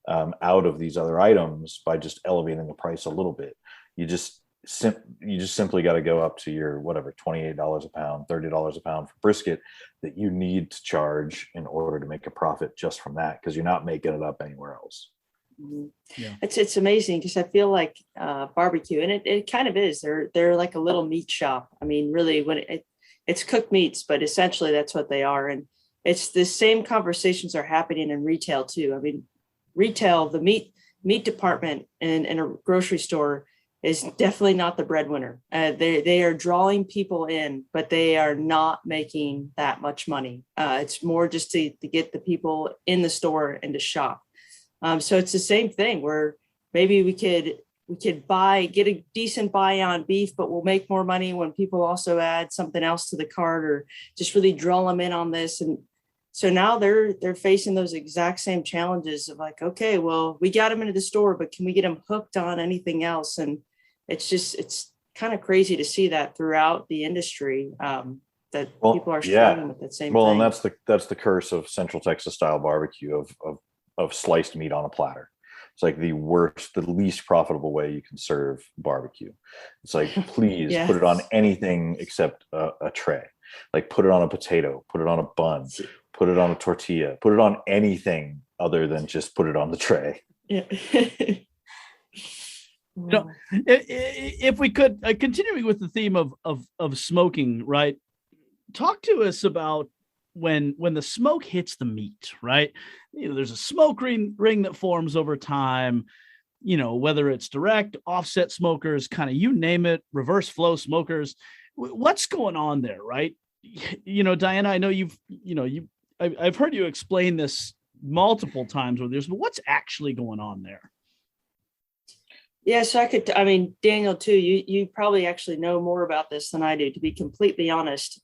out of these other items by just elevating the price a little bit. You just simply got to go up to your whatever, $28 a pound, $30 a pound for brisket that you need to charge in order to make a profit just from that, because you're not making it up anywhere else. Yeah. It's amazing because I feel like barbecue, and it kind of is. They're like a little meat shop. I mean, really, when it's cooked meats, but essentially that's what they are. And it's the same conversations are happening in retail too. I mean, retail, the meat department in a grocery store is definitely not the breadwinner. They are drawing people in, but they are not making that much money. It's more just to get the people in the store and to shop. So it's the same thing where maybe we could get a decent buy on beef, but we'll make more money when people also add something else to the cart or just really draw them in on this. And so now they're facing those exact same challenges of like, okay, well, we got them into the store, but can we get them hooked on anything else? And it's kind of crazy to see that throughout the industry, that people are struggling with that same thing. And that's the curse of Central Texas style barbecue of sliced meat on a platter. It's like the least profitable way you can serve barbecue. It's like, please put it on anything except a tray. Like put it on a potato, put it on a bun, put it on a tortilla, put it on anything other than just put it on the tray. Yeah. If we could, continuing with the theme of smoking, right? Talk to us about when the smoke hits the meat, right? There's a smoke ring that forms over time, whether it's direct, offset smokers, kind of, you name it, reverse flow smokers. What's going on there, right? Diana, I know I've heard you explain this multiple times with this, but what's actually going on there? Yeah, so Daniel too, you probably actually know more about this than I do, to be completely honest.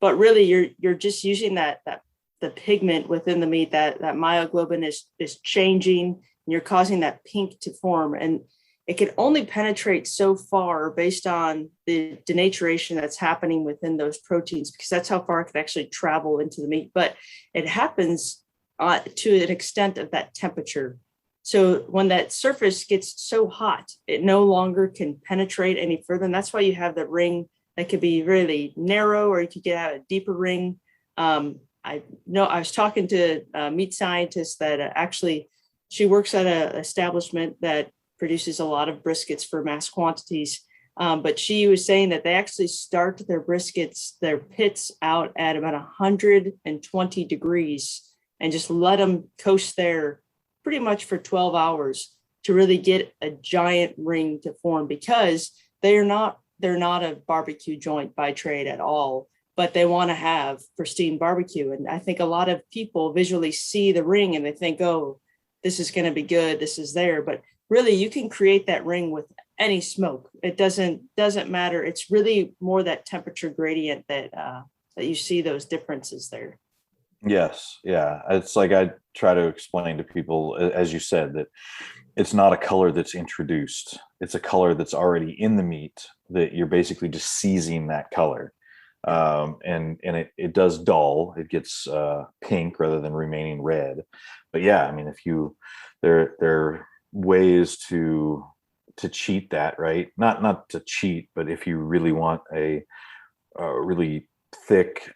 But really you're just using the pigment within the meat, that myoglobin is changing, and you're causing that pink to form. And it can only penetrate so far based on the denaturation that's happening within those proteins, because that's how far it can actually travel into the meat. But it happens to an extent of that temperature. So when that surface gets so hot, it no longer can penetrate any further. And that's why you have the ring that could be really narrow, or you could get out a deeper ring. I was talking to a meat scientist that actually, she works at an establishment that produces a lot of briskets for mass quantities. But she was saying that they actually start their briskets, their pits out at about 120 degrees and just let them coast there pretty much for 12 hours to really get a giant ring to form, because they're not a barbecue joint by trade at all, but they want to have pristine barbecue. And I think a lot of people visually see the ring and they think, oh, this is going to be good, this is there. But really, you can create that ring with any smoke. It doesn't matter. It's really more that temperature gradient that you see those differences there. Yes. Yeah. It's like I try to explain to people, as you said, that it's not a color that's introduced. It's a color that's already in the meat, that you're basically just seizing that color. And it does dull. It gets pink rather than remaining red. But yeah, I mean, if you there are ways to cheat that, right? Not to cheat, but if you really want a really thick,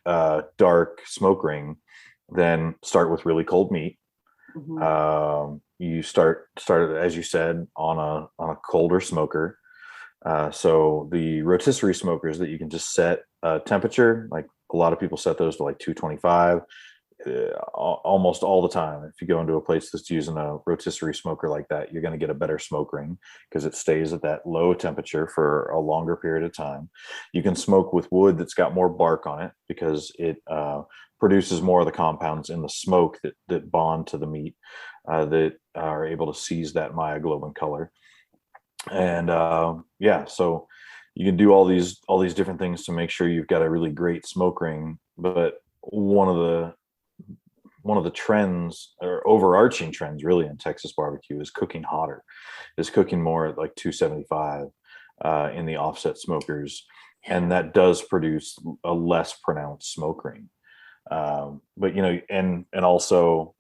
dark smoke ring, then start with really cold meat. You start as you said on a colder smoker. So the rotisserie smokers that you can just set temperature, like a lot of people set those to like 225 almost all the time. If you go into a place that's using a rotisserie smoker like that, you're going to get a better smoke ring because it stays at that low temperature for a longer period of time. You can smoke with wood that's got more bark on it because it produces more of the compounds in the smoke that bond to the meat that are able to seize that myoglobin color. And yeah, so you can do all these different things to make sure you've got a really great smoke ring. But one of the trends or overarching trends really in Texas barbecue is cooking hotter, is cooking more at like 275 in the offset smokers. And that does produce a less pronounced smoke ring. But, you know, and also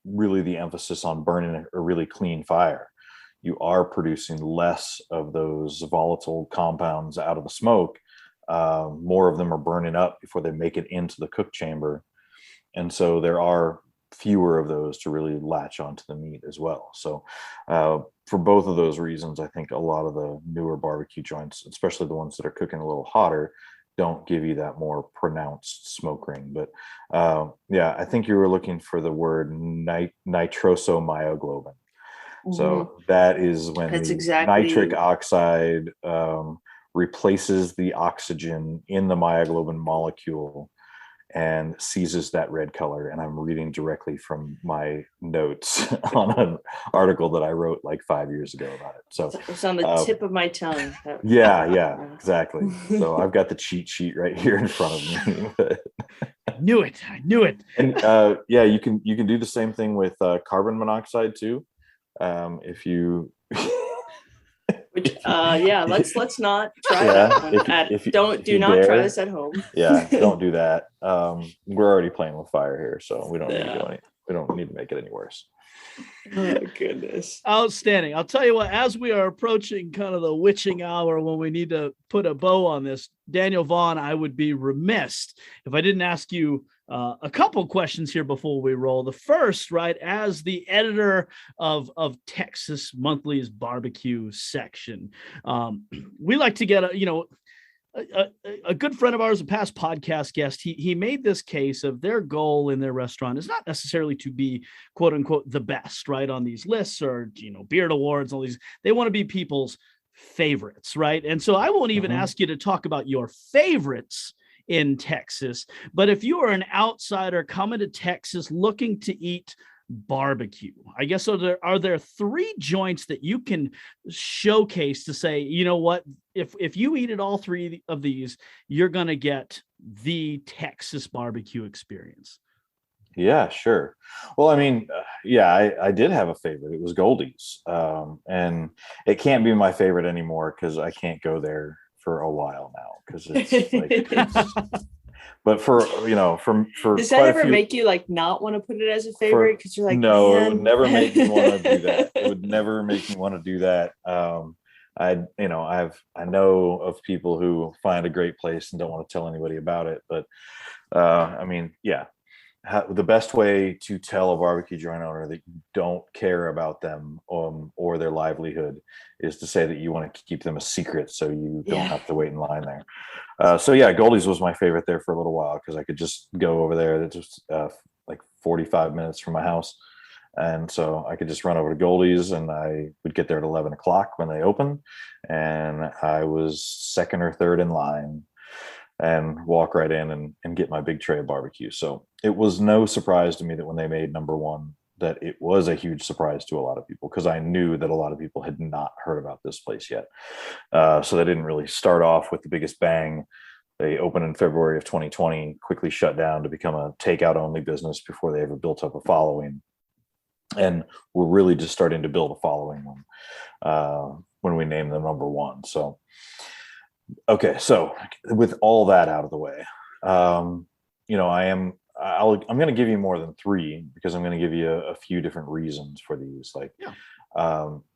really the emphasis on burning a really clean fire. You are producing less of those volatile compounds out of the smoke. More of them are burning up before they make it into the cook chamber. And so there are fewer of those to really latch onto the meat as well. So for both of those reasons, I think a lot of the newer barbecue joints, especially the ones that are cooking a little hotter, don't give you that more pronounced smoke ring. But yeah, I think you were looking for the word nitrosomyoglobin. So that is when That's the exactly nitric oxide replaces the oxygen in the myoglobin molecule and seizes that red color. And I'm reading directly from my notes on an article that I wrote like 5 years ago about it. So it's on the tip of my tongue. Yeah, exactly. So I've got the cheat sheet right here in front of me. I knew it. And yeah, you can do the same thing with carbon monoxide too. If you Which yeah, let's not try that one. Do not try this at home. Yeah, don't do that. We're already playing with fire here, so we don't need to do any. We don't need to make it any worse. Oh goodness. Outstanding. I'll tell you what, as we are approaching kind of the witching hour when we need to put a bow on this, Daniel Vaughn, I would be remiss if I didn't ask you a couple questions here before we roll. The first, right, as the editor of Texas Monthly's barbecue section, we like to get a good friend of ours, a past podcast guest, he made this case of their goal in their restaurant is not necessarily to be quote unquote the best, right, on these lists or, beard awards, all these. They want to be people's favorites, right? And so I won't even ask you to talk about your favorites in Texas, but if you are an outsider coming to Texas looking to eat barbecue, I guess, are there three joints that you can showcase to say, you know what, if you eat at all three of these, you're going to get the Texas barbecue experience? Yeah, sure. Well, I mean, yeah, I did have a favorite. It was Goldie's. And it can't be my favorite anymore because I can't go there for a while now because it's like but for does that ever make you like not want to put it as a favorite because you're like, no, man. It would never make me want to do that. It would never make me want to do that. I know of people who find a great place and don't want to tell anybody about it, but I mean, yeah, the best way to tell a barbecue joint owner that you don't care about them or their livelihood is to say that you want to keep them a secret so you don't have to wait in line there. So yeah, Goldie's was my favorite there for a little while because I could just go over there. It's just like 45 minutes from my house. And so I could just run over to Goldie's and I would get there at 11 o'clock when they open. And I was second or third in line and walk right in and get my big tray of barbecue. So it was no surprise to me that when they made number one, that it was a huge surprise to a lot of people because I knew that a lot of people had not heard about this place yet. So they didn't really start off with the biggest bang. They opened in February of 2020, quickly shut down to become a takeout only business before they ever built up a following. And we're really just starting to build a following when we named them number one. So Okay, so with all that out of the way, I'm going to give you more than three because I'm going to give you a few different reasons for these. Like, Yeah.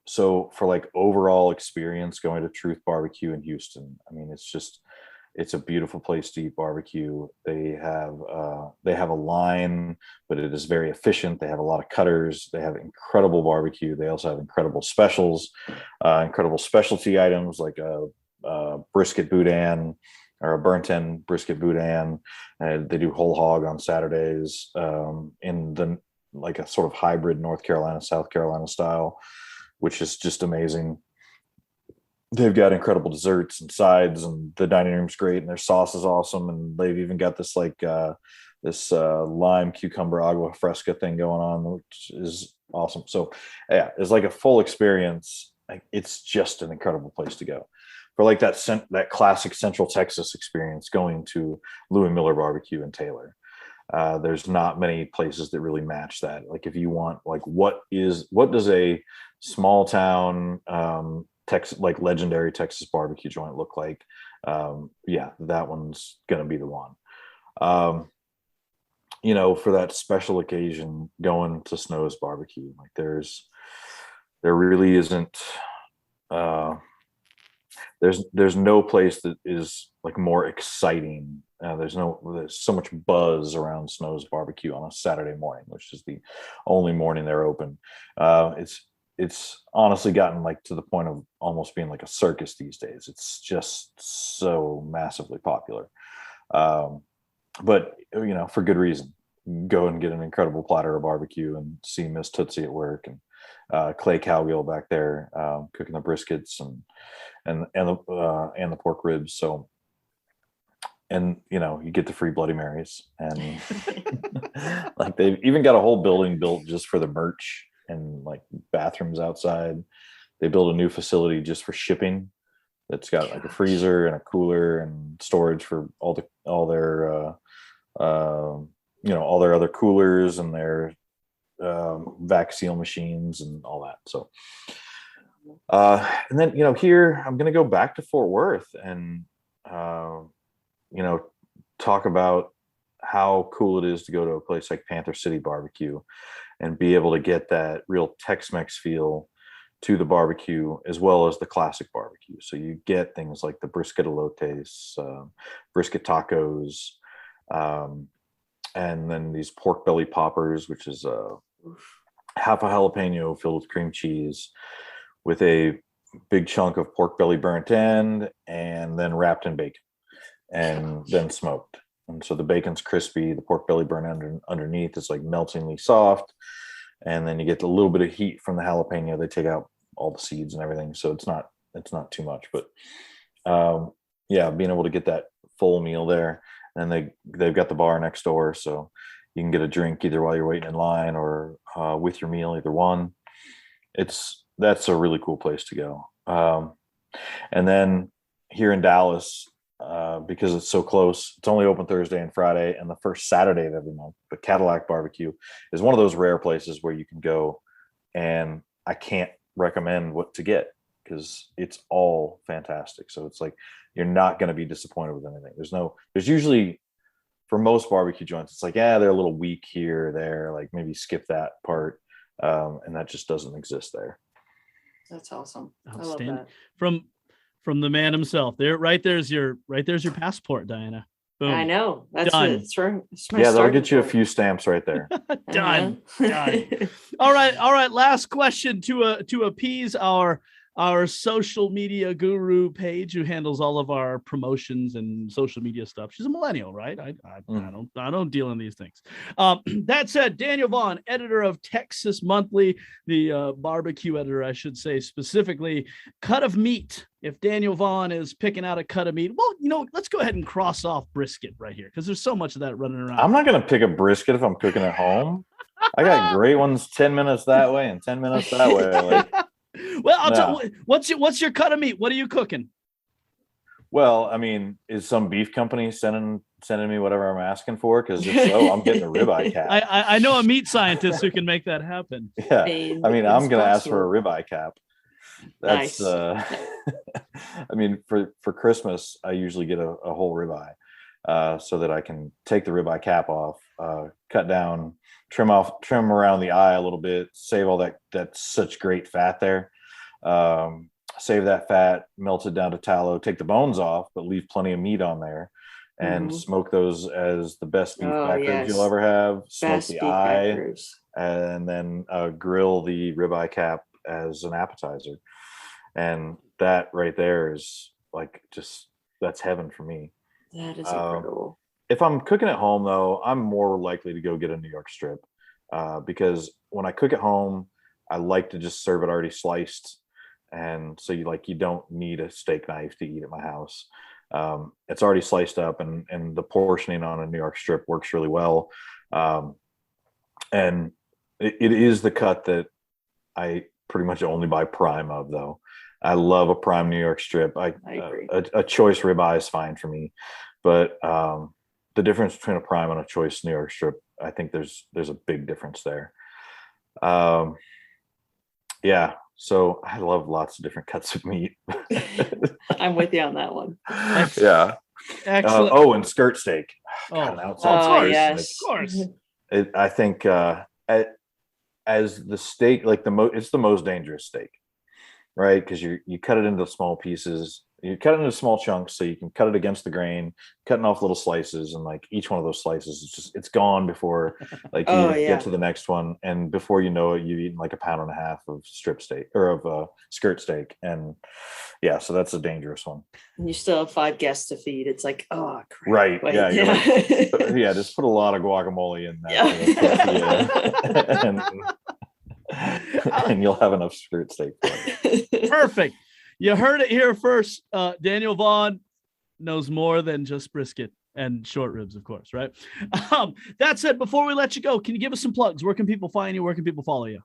So for like overall experience going to Truth Barbecue in Houston, I mean, it's a beautiful place to eat barbecue. They have a line, but it is very efficient. They have a lot of cutters. They have incredible barbecue. They also have incredible specials, incredible specialty items like a brisket boudin or a burnt end brisket boudin. They do whole hog on Saturdays in the like a sort of hybrid North Carolina, South Carolina style, which is just amazing. They've got incredible desserts and sides, and the dining room's great, and their sauce is awesome. And they've even got this lime cucumber agua fresca thing going on, which is awesome. So yeah, it's like a full experience. Like, it's just an incredible place to go for like that classic Central Texas experience, going to Louis Miller Barbecue in Taylor. There's not many places that really match that. Like, if you want, like, what does a small town Texas, like legendary Texas barbecue joint look like? Yeah, that one's gonna be the one. For that special occasion, going to Snow's Barbecue, like there really isn't. There's no place that is like more exciting. There's so much buzz around Snow's Barbecue on a Saturday morning, which is the only morning they're open. It's honestly gotten like to the point of almost being like a circus these days. It's just so massively popular. But for good reason. Go and get an incredible platter of barbecue and see Miss Tootsie at work, and Clay Cowgill back there cooking the briskets and the pork ribs. So, and you get the free Bloody Marys, and like they've even got a whole building built just for the merch and like bathrooms outside. They built a new facility just for shipping that's got like a freezer and a cooler and storage for all their other coolers and their vac seal machines and all that. So and then here I'm going to go back to Fort Worth and talk about how cool it is to go to a place like Panther City Barbecue and be able to get that real Tex-Mex feel to the barbecue as well as the classic barbecue. So you get things like the brisket elotes, brisket tacos, and then these pork belly poppers, which is half a jalapeno filled with cream cheese with a big chunk of pork belly burnt end and then wrapped in bacon and then smoked. And so the bacon's crispy, the pork belly burnt underneath is like meltingly soft, and then you get a little bit of heat from the jalapeno. They take out all the seeds and everything, so it's not too much. But being able to get that full meal there, and they've got the bar next door, so you can get a drink either while you're waiting in line or with your meal, either one. That's a really cool place to go. And then here in Dallas, because it's so close, it's only open Thursday and Friday and the first Saturday of every month. But Cadillac Barbecue is one of those rare places where you can go, and I can't recommend what to get because it's all fantastic. So it's like you're not going to be disappointed with anything. There's usually, for most barbecue joints, it's like, they're a little weak here or there, like maybe skip that part, and that just doesn't exist there. That's awesome. I love that. From the man himself. There's your passport, Diana. Boom. I know. That's Done. It's right. That'll get you a few stamps right there. Done. All right. Last question to appease our social media guru Paige, who handles all of our promotions and social media stuff. She's a millennial, right? I don't deal in these things. That said, Daniel Vaughn, editor of Texas Monthly, the barbecue editor, I should say, specifically cut of meat. If Daniel Vaughn is picking out a cut of meat, well, let's go ahead and cross off brisket right here, because there's so much of that running around. I'm not going to pick a brisket if I'm cooking at home. I got great ones 10 minutes that way and 10 minutes that way. Like, well, I'll tell you, what's your cut of meat? What are you cooking? Well, I mean, is some beef company sending me whatever I'm asking for? Because if so, I'm getting a ribeye cap. I know a meat scientist who can make that happen. Yeah, I mean, I'm going to ask for a ribeye cap. That's Nice. I mean, for Christmas, I usually get a whole ribeye, so that I can take the ribeye cap off, cut down, trim around the eye a little bit, save all that's such great fat there. Save that fat, melt it down to tallow, take the bones off, but leave plenty of meat on there, and smoke those as the best beef back ribs you'll ever have. Smoke Best the beef eye, back ribs. and then grill the ribeye cap as an appetizer. And that right there is like that's heaven for me. That is incredible. If I'm cooking at home, though, I'm more likely to go get a New York strip, because when I cook at home, I like to just serve it already sliced, and so you don't need a steak knife to eat at my house. It's already sliced up, and the portioning on a New York strip works really well. And it is the cut that I pretty much only buy prime of, though. I love a prime New York strip. I agree. A choice ribeye is fine for me, but the difference between a prime and a choice New York strip, I think there's a big difference there. Yeah, so I love lots of different cuts of meat. I'm with you on that one. Yeah. Excellent. And skirt steak. God, Yes, of course. I think as the steak, it's the most dangerous steak, right? Because you cut it into small pieces. You cut it into small chunks so you can cut it against the grain, cutting off little slices, and like each one of those slices it's gone before like you get to the next one, and before you know it, you've eaten like 1.5 pounds of strip steak or of skirt steak, and yeah, so that's a dangerous one. And you still have 5 guests to feed. It's like, oh, crap. Right? Wait, yeah, yeah. Just put a lot of guacamole in that, and you'll have enough skirt steak. Perfect. You heard it here first. Daniel Vaughn knows more than just brisket and short ribs, of course, right? That said, before we let you go, can you give us some plugs? Where can people find you? Where can people follow you?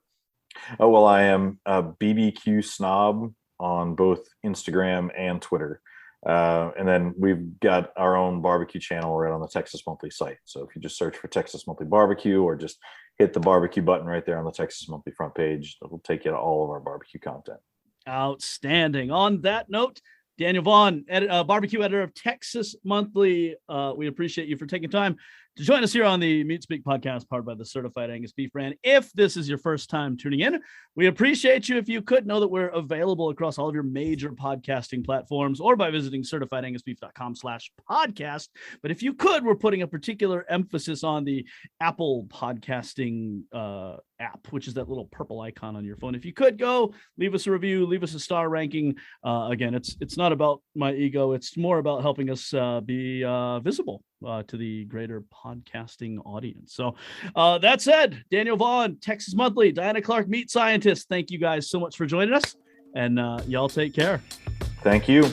Oh, well, I am a BBQ snob on both Instagram and Twitter. And then we've got our own barbecue channel right on the Texas Monthly site. So if you just search for Texas Monthly Barbecue, or just hit the barbecue button right there on the Texas Monthly front page, it'll take you to all of our barbecue content. Outstanding. On that note, Daniel Vaughn, barbecue editor of Texas Monthly, we appreciate you for taking time to join us here on the Meat Speak podcast, powered by the Certified Angus Beef brand. If this is your first time tuning in, we appreciate you. If you could, know that we're available across all of your major podcasting platforms, or by visiting certifiedangusbeef.com/podcast. But if you could, we're putting a particular emphasis on the Apple podcasting app, which is that little purple icon on your phone. If you could, go leave us a review, leave us a star ranking. Again, it's not about my ego. It's more about helping us be visible to the greater podcasting audience. So that said, Daniel Vaughn, Texas Monthly, Diana Clark, meat scientist, thank you guys so much for joining us, and y'all take care. Thank you.